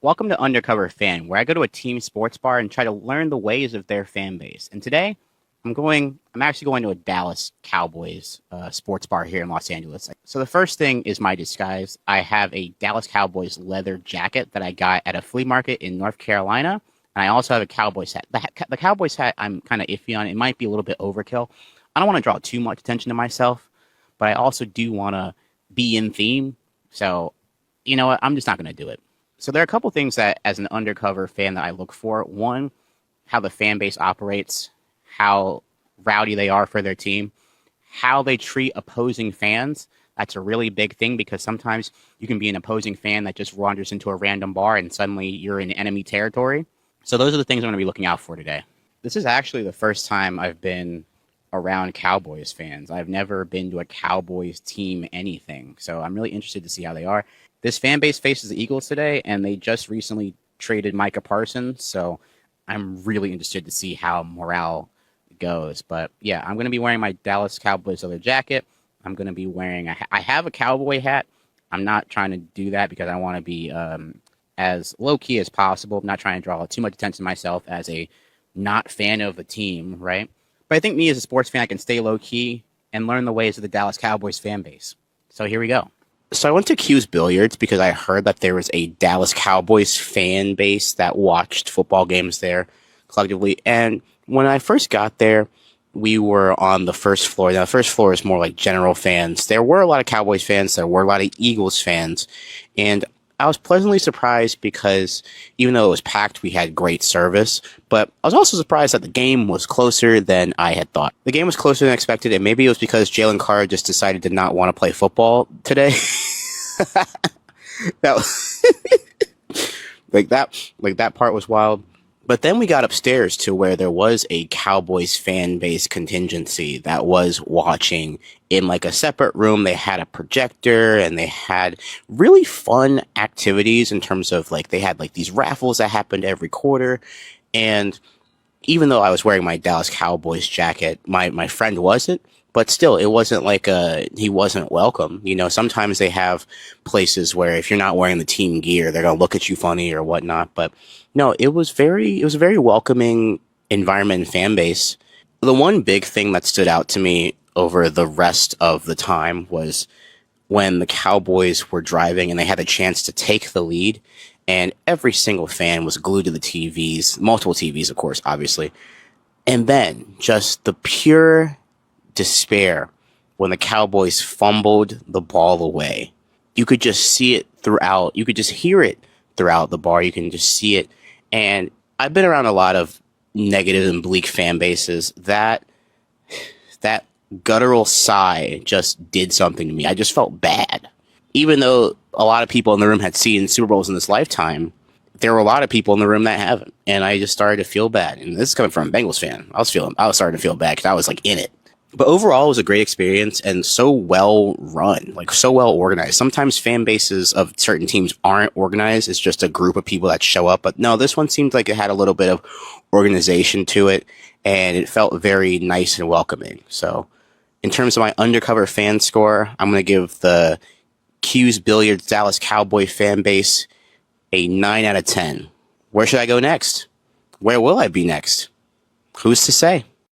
Welcome to Undercover Fan, where I go to a team sports bar and try to learn the ways of their fan base. And today, I'm actually going to a Dallas Cowboys sports bar here in Los Angeles. So the first thing is my disguise. I have a Dallas Cowboys leather jacket that I got at a flea market in North Carolina, and I also have a Cowboys hat. The Cowboys hat I'm kind of iffy on. It might be a little bit overkill. I don't want to draw too much attention to myself, but I also do want to be in theme. So, you know what? I'm just not going to do it. So there are a couple things that, as an undercover fan, that I look for. One, how the fan base operates, how rowdy they are for their team, how they treat opposing fans. That's a really big thing because sometimes you can be an opposing fan that just wanders into a random bar and suddenly you're in enemy territory. So those are the things I'm going to be looking out for today. This is actually the first time I've been around Cowboys fans. I've never been to a Cowboys team anything. So I'm really interested to see how they are. This fan base faces the Eagles today, and they just recently traded Micah Parsons, so I'm really interested to see how morale goes. But yeah, I'm going to be wearing my Dallas Cowboys leather jacket. I'm going to be wearing I have a cowboy hat. I'm not trying to do that because I want to be as low-key as possible. I'm not trying to draw too much attention to myself as a not fan of the team, right? But I think me as a sports fan, I can stay low-key and learn the ways of the Dallas Cowboys fan base. So here we go. So I went to Q's Billiards because I heard that there was a Dallas Cowboys fan base that watched football games there collectively. And when I first got there, we were on the first floor. Now, the first floor is more like general fans. There were a lot of Cowboys fans. There were a lot of Eagles fans. And I was pleasantly surprised because even though it was packed, we had great service. But I was also surprised that the game was closer than I had thought. The game was closer than expected, and maybe it was because Jalen Carr just decided to not want to play football today. that was that part was wild. But then we got upstairs to where there was a Cowboys fan base contingency that was watching in like a separate room. They had a projector and they had really fun activities in terms of like they had like these raffles that happened every quarter. And even though I was wearing my Dallas Cowboys jacket, my friend wasn't. But still, it wasn't like he wasn't welcome. You know, sometimes they have places where if you're not wearing the team gear, they're going to look at you funny or whatnot. But no, it was a very welcoming environment and fan base. The one big thing that stood out to me over the rest of the time was when the Cowboys were driving and they had a chance to take the lead. And every single fan was glued to the TVs, multiple TVs, of course, obviously. And then just the pure despair when the Cowboys fumbled the ball away. You could just see it throughout. You could just hear it throughout the bar. You can just see it. And I've been around a lot of negative and bleak fan bases. That guttural sigh just did something to me. I just felt bad. Even though a lot of people in the room had seen Super Bowls in this lifetime, there were a lot of people in the room that haven't. And I just started to feel bad. And this is coming from a Bengals fan. I was starting to feel bad because I was like in it. But overall, it was a great experience and so well run, like so well organized. Sometimes fan bases of certain teams aren't organized. It's just a group of people that show up. But no, this one seemed like it had a little bit of organization to it, and it felt very nice and welcoming. So in terms of my undercover fan score, I'm going to give the Q's Billiards Dallas Cowboy fan base a 9 out of 10. Where should I go next? Where will I be next? Who's to say?